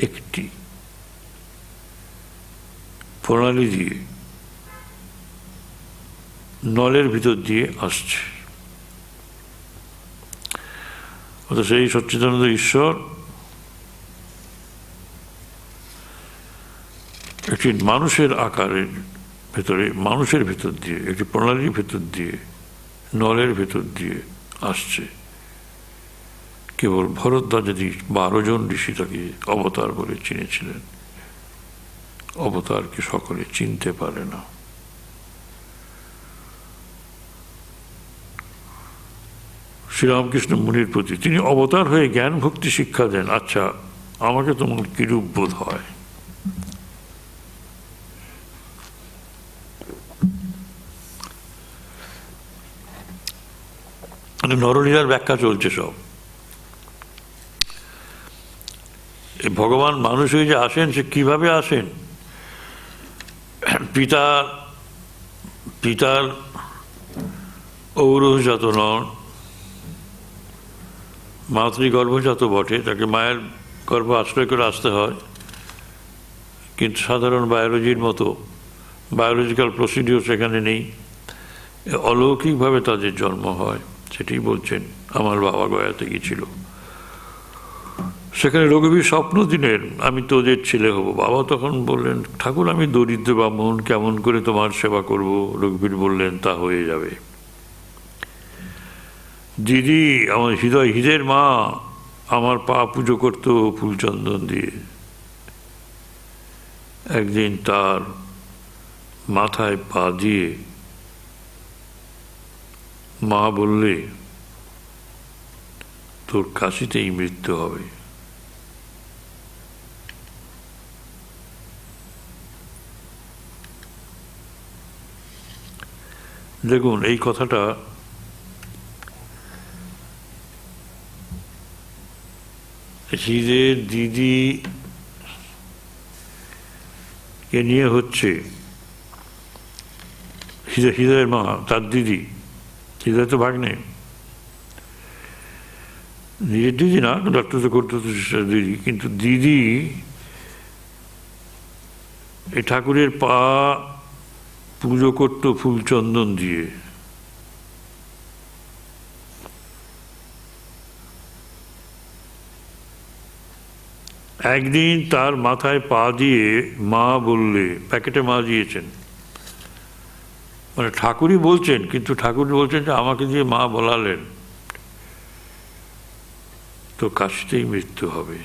একটি প্রণালী দিয়ে নলের ভিতর দিয়ে আসছে, অর্থাৎ সেই সচ্চিদানন্দ ঈশ্বর একটি মানুষের আকারের ভেতরে, মানুষের ভেতর দিয়ে, একটি প্রণালীর ভেতর দিয়ে, নলের ভেতর দিয়ে আসছে। কেবল ভরদ্বাজাদি 12 জন ঋষি তাকে অবতার বলে চিনেছিলেন। অবতারকে সকলে চিনতে পারে না। শ্রীরামকৃষ্ণ মুনির প্রতি তিনি অবতার হয়ে জ্ঞান ভক্তি শিক্ষা দেন। আচ্ছা, আমাকে তোমার কিরূপ বোধ হয়? নরলীলার ব্যাখ্যা চলছে সব। ভগবান মানুষ হয়ে যে আসেন, সে কিভাবে আসেন? পিতার ঔরজাত নন, মাতৃগর্ভজাত বটে, তাকে মায়ের গর্ভ আশ্রয় করে আসতে হয়। কিন্তু সাধারণ বায়োলজির মতো বায়োলজিক্যাল প্রসিডিওর সেখানে নেই, অলৌকিকভাবে তাদের জন্ম হয়। সেটি বলছেন, আমার বাবা গয়াতে গিয়েছিল, সেখানে রঘুবীর স্বপ্ন দিলেন, আমি তোদের ছেলে হব। বাবা তখন বললেন, ঠাকুর আমি দরিদ্র ব্রাহ্মণ, কেমন করে তোমার সেবা করব? রঘুবীর বললেন, তা হয়ে যাবে। দিদি, আমার হৃদয়ের মা, আমার পা পুজো করতো ফুলচন্দন দিয়ে। একদিন তার মাথায় পা দিয়ে মা বললে, তোর কাশিতেই মৃত্যু হবে। দেখুন, এই কথাটা হীরের দিদি কে নিয়ে হচ্ছে, হীরের মা তার দিদি, হীরের তো ভাগ্নে, নিজের দিদি না, ডক্টর তো করতো দিদি, কিন্তু দিদি এই ঠাকুরের পা পুজো করতো ফুল চন্দন দিয়ে। একদিন তার মাথায় পা দিয়ে মা বললে, প্যাকেটে মা দিয়েছেন, মানে ঠাকুরই বলছেন, কিন্তু ঠাকুর বলছেন যে আমাকে দিয়ে মা বলালেন, তো কাশতেই মৃত্যু হবে।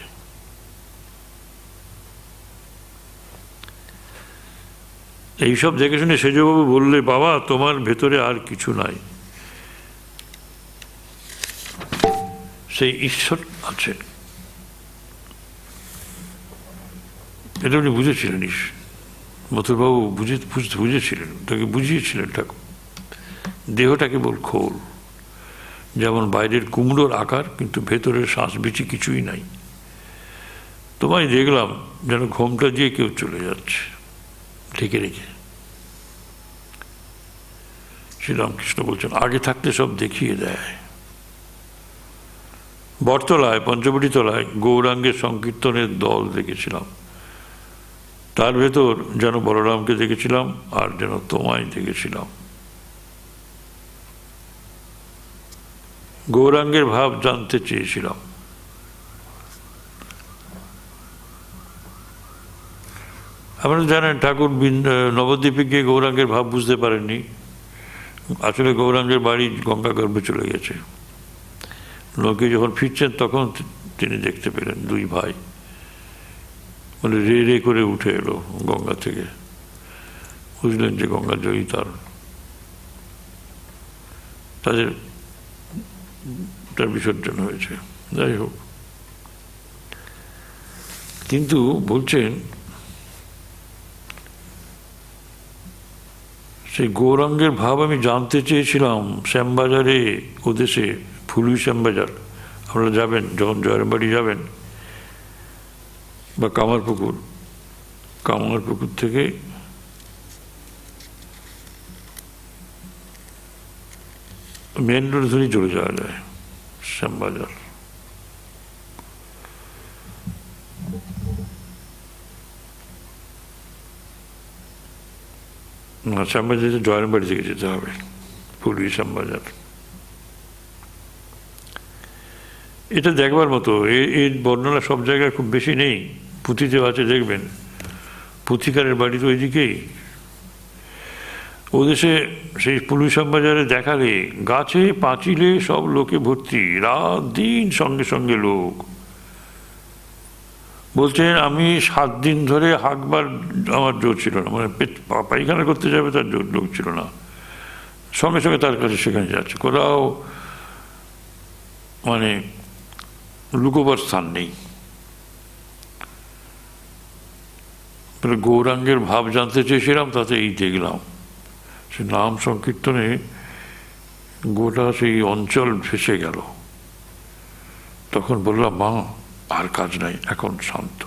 এইসব দেখে শুনে সেজবাবু বললে, বাবা তোমার ভেতরে আর কিছু নাই, সেই ঈশ্বর আছে। এটা উনি বুঝেছিলেন, মথুরবাবু বুঝেছিলেন, তাকে বুঝিয়েছিলেন ঠাকুর। দেহটা কেবল খোল, যেমন বাইরের কুমড়োর আকার, কিন্তু ভেতরের শ্বাস বিচি কিছুই নাই। তোমায় দেখলাম যেন ঘোমটা দিয়ে কেউ চলে যাচ্ছে ঢেকে রেখে। শ্রীরামকৃষ্ণ বলছেন, আগে থাকতে সব দেখিয়ে দেয়। বটতলায়, পঞ্চবটি তলায় গৌরাঙ্গের সংকীর্তনের দল দেখেছিলাম, তার ভেতর যেন বলরামকে দেখেছিলাম, আর যেন তোমায় দেখেছিলাম। গৌরাঙ্গের ভাব জানতে চেয়েছিলাম। আপনারা জানেন ঠাকুর নবদ্বীপে গিয়ে গৌরাঙ্গের ভাব বুঝতে পারেননি। আসলে গৌরাঙ্গের বাড়ি গঙ্গাগর্ভে চলে গেছে। লোকে যখন ফিরছেন তখন তিনি দেখতে পেলেন দুই ভাই, মানে রে রে করে উঠে এলো গঙ্গা থেকে। বুঝলেন যে গঙ্গা জয়ী তাদের বিসর্জন হয়েছে। যাই হোক, কিন্তু বলছেন সেই গৌরাঙ্গের ভাব আমি জানতে চেয়েছিলাম শ্যামবাজারে, ওদেশে ফুলুই শ্যামবাজার। আপনারা যাবেন যখন জয়রামবাড়ি যাবেন বা কামারপুকুর থেকে মেন রোড ধরেই চলে যাওয়া যায় শ্যামবাজার। শ্যামবাজার জয়রামবাড়ি থেকে যেতে হবে, ফুলুই শ্যামবাজার। এটা দেখবার মতো। এর বর্ণনা সব জায়গায় খুব বেশি নেই, পুঁথিতেও আছে দেখবেন। পুঁথিকারের বাড়ি তো ওইদিকেই। ওদেশে সেই ফুলুই শ্যামবাজারে দেখালে গাছে পাঁচিলে সব লোকে ভর্তি, রাত দিন সঙ্গে সঙ্গে লোক। বলছেন আমি 7 দিন ধরে হাঁকবার আমার জোর ছিল না, মানে পায়খানা করতে যাবে তার জোর লোক ছিল না, সঙ্গে সঙ্গে তার কাছে সেখানে যাচ্ছে। কোথাও মানে লুকোবার স্থান নেই। গৌরাঙ্গের ভাব জানতে চেয়েছিলাম, তাতে এই দেখলাম। সে নাম সংকীর্তনে গোটা সেই অঞ্চল ভেসে গেল। তখন বললাম, মা আর কাজ নাই, এখন শান্ত।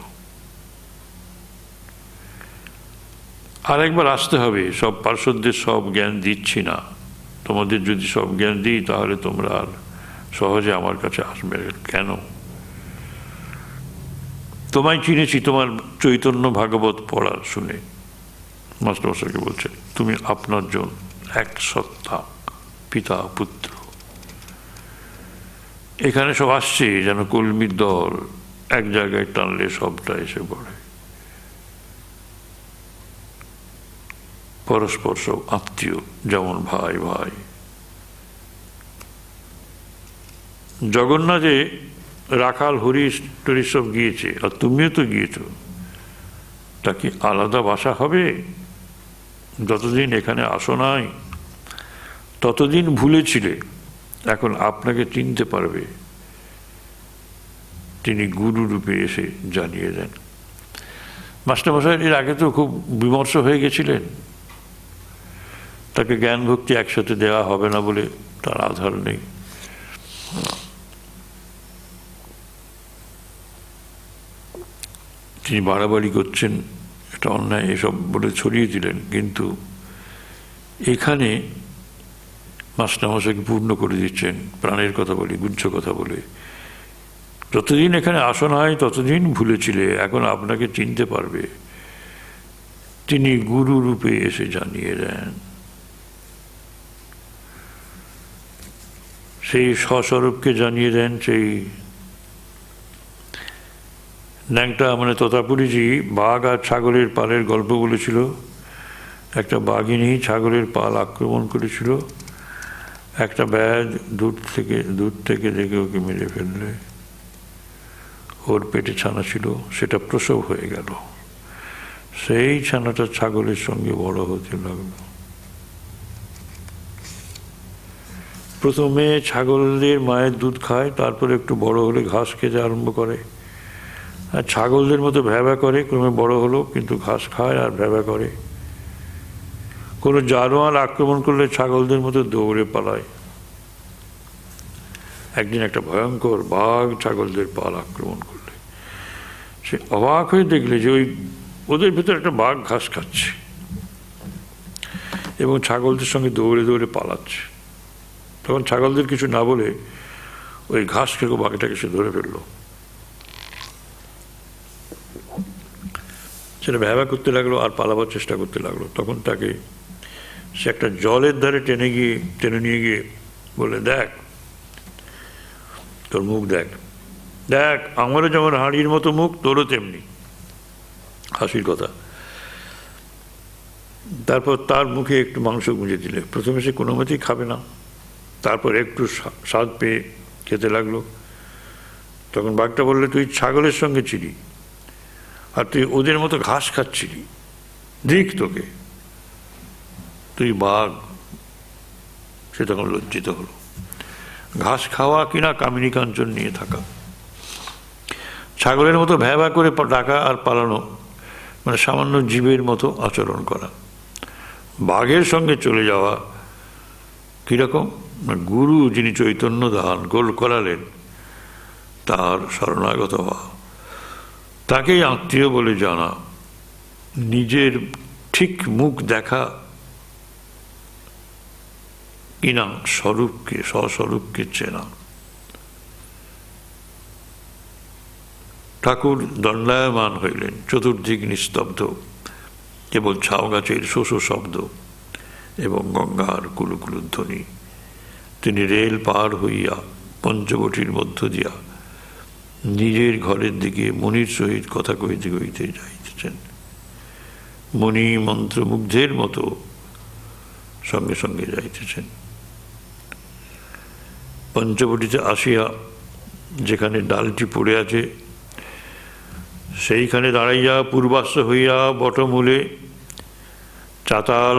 আর একবার আসতে হবে। সব পার্শ্বদের সব জ্ঞান দিচ্ছি না, তোমাদের যদি সব জ্ঞান দিই তাহলে তোমরা আর সহজে আমার কাছে আসবে কেন? তোমায় চিনেছি তোমার চৈতন্য ভাগবত পড়া শুনে। মাস্টারমশাইকে বলছে, তুমি আপনার জন এক সত্তা, পিতা পুত্র। এখানে সব আসছে যেন কলমির দল, এক জায়গায় টানলে সবটা এসে পড়ে। পরস্পর সব আত্মীয়, যেমন ভাই ভাই। জগন্নাথে রাখাল হরিশ টরিশ সব গিয়েছে, আর তুমিও তো গিয়েছ। তা কি আলাদা বাসা হবে? যতদিন এখানে আসো নাই ততদিন ভুলেছিলে, এখন আপনাকে চিনতে পারবে। তিনি গুরু রূপে এসে জানিয়ে দেন। মাস্টারমশাই এর আগে তো খুব বিমর্ষ হয়ে গেছিলেন, তাকে জ্ঞান ভক্তি একসাথে দেওয়া হবে না বলে তার আধার নেই। তিনি বাড়াবাড়ি করছেন, এটা অন্যায়, এসব বলে ছড়িয়ে দিলেন। কিন্তু এখানে মাস্টারমশাইকে পূর্ণ করে দিচ্ছেন প্রাণের কথা বলে, গুজ্জ কথা বলে। যতদিন এখানে আসন হয় ততদিন ভুলেছিলে, এখন আপনাকে চিনতে পারবে। তিনি গুরু রূপে এসে জানিয়ে দেন, সেই স্বস্বরূপকে জানিয়ে দেন। সেই ন্যাংটা মানে তোতাপুরীজি বাঘ আর ছাগলের পালের গল্প বলেছিল। একটা বাঘিনী ছাগলের পাল আক্রমণ করেছিল, একটা ব্যাধ দূর থেকে দেখে ওকে মেরে ফেললে। ওর পেটে ছানা ছিল, সেটা প্রসব হয়ে গেল। সেই ছানাটা ছাগলের সঙ্গে বড় হতে লাগলো। প্রথমে ছাগলদের মায়ের দুধ খায়, তারপরে একটু বড় হলে ঘাস খেতে আরম্ভ করে। আর ছাগলদের মতো ভ্যাবা করে, ক্রমে বড় হলো, কিন্তু ঘাস খায় আর ভ্যাবা করে। কোনো জানোয়ার আক্রমণ করলে ছাগলদের মতো দৌড়ে পালায়। একদিন একটা ভয়ঙ্কর বাঘ ছাগলদের পাল আক্রমণ করলে সে অবাক হয়ে দেখলে যে ওদের ভেতর একটা বাঘ ঘাস খাচ্ছে এবং ছাগলদের সঙ্গে দৌড়ে দৌড়ে পালাচ্ছে। তখন ছাগলদের কিছু না বলে ওই ঘাস খেয়ে বাঘটাকে সে ধরে ফেললো। সেটা ভ্যাবা করতে লাগলো আর পালাবার চেষ্টা করতে লাগলো। তখন তাকে সে একটা জলের ধারে টেনে নিয়ে গিয়ে বলে, দেখ তোর মুখ, দেখ দেখ আমারও যেমন হাঁড়ির মতো মুখ, তোরও তেমনি। হাসির কথা। তারপর তার মুখে একটু মাংস গুঁজে দিলে। প্রথমে সে কোনো মতেই খাবে না, তারপর একটু স্বাদ পেয়ে খেতে লাগলো। তখন বাঘটা বললে, তুই ছাগলের সঙ্গে ছিলি আর তুই ওদের মতো ঘাস খাচ্ছিলি, দেখ তোকে, তুই বাঘ। সে তখন লজ্জিত হলো। ঘাস খাওয়া কিনা কামিনী কাঞ্চন নিয়ে থাকা। ছাগলের মতো ভ্যাবা করে ডাকা আর পালানো মানে সামান্য জীবের মতো আচরণ করা। বাঘের সঙ্গে চলে যাওয়া কিরকম? গুরু যিনি চৈতন্য দান করালেন তার শরণাগত হওয়া, তাকেই আত্মীয় বলে জানা, নিজের ঠিক মুখ দেখা কিনা স্বরূপকে, স্বস্বরূপকে চেনা। ঠাকুর দণ্ডায়মান হইলেন, চতুর্দিক নিস্তব্ধ, কেবল ঝাউ গাছের শোষ শব্দ এবং গঙ্গার কুলুকুলু ধ্বনি। তিনি রেল পার হইয়া পঞ্চবটির মধ্য দিয়া নিজের ঘরের দিকে মণির সহিত কথা কইতে কইতে যাইতেছেন। মণি মন্ত্রমুগ্ধের মতো সঙ্গে সঙ্গে যাইতেছেন। পঞ্চবটিতে আসিয়া যেখানে ডালটি পড়ে আছে সেইখানে দাঁড়াইয়া পূর্বাশ্ব হইয়া বটমূলে চাতাল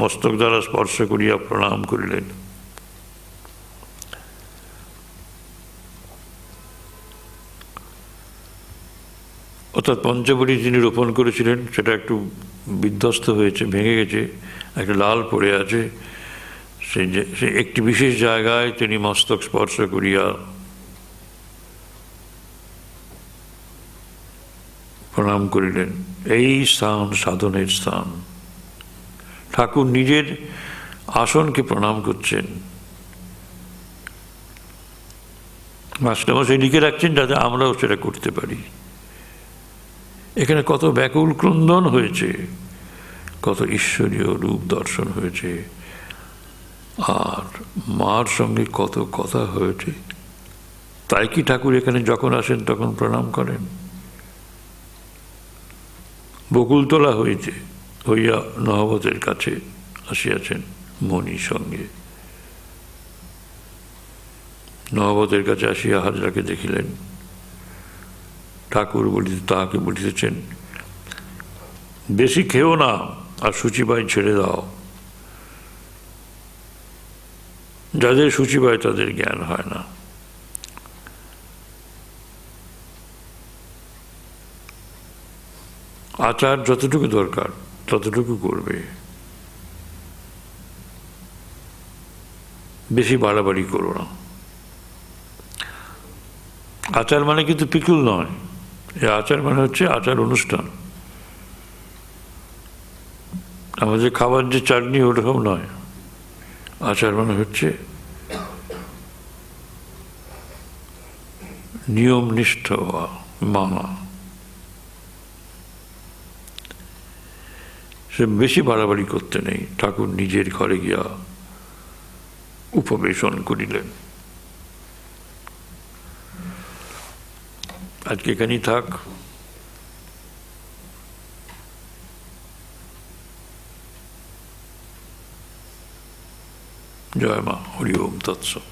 মস্তক দ্বারা স্পর্শ করিয়া প্রণাম করিলেন। অর্থাৎ পঞ্চবটি যিনি রোপণ করেছিলেন সেটা একটু বিধ্বস্ত হয়েছে, ভেঙে গেছে, একটা লাল পড়ে আছে। সে একটি বিশেষ জায়গায় তিনি মস্তক স্পর্শ করিয়া প্রণাম করিলেন। এই স্থান সাধনের স্থান। ঠাকুর নিজের আসনকে প্রণাম করছেন। মাস্টারমশাই লিখে রাখছেন যাতে আমরাও সেটা করতে পারি। এখানে কত ব্যাকুল ক্রন্দন হয়েছে, কত ঈশ্বরীয় রূপ দর্শন হয়েছে, আর মার সঙ্গে কত কথা হয়েছে। তাই কি ঠাকুর এখানে যখন আসেন তখন প্রণাম করেন? বকুলতলা হইয়া নহবতের কাছে আসিয়াছেন মণির সঙ্গে। নহবতের কাছে আসিয়া হাজরাকে দেখিলেন। ঠাকুর তাহাকে বলিতেছেন, বেশি খেও না আর সূচিবাই ছেড়ে দাও। যাদের সূচিবাই তাদের জ্ঞান হয় না। আচার যতটুকু দরকার ততটুকু করবে, বেশি বাড়াবাড়ি করো না। আচার মানে কিন্তু পিকুল নয়, এই আচার মানে হচ্ছে আচার অনুষ্ঠান। আমাদের খাবার যে চাটনি ওরকম নয়, আচার মানে হচ্ছে নিয়ম নিষ্ঠ মানা। সে বেশি বাড়াবাড়ি করতে নেই। ঠাকুর নিজের ঘরে গিয়া উপবেশন করিলেন। আজকে এখানেই থাক। জয় মা, হরি ওম তৎসৎ।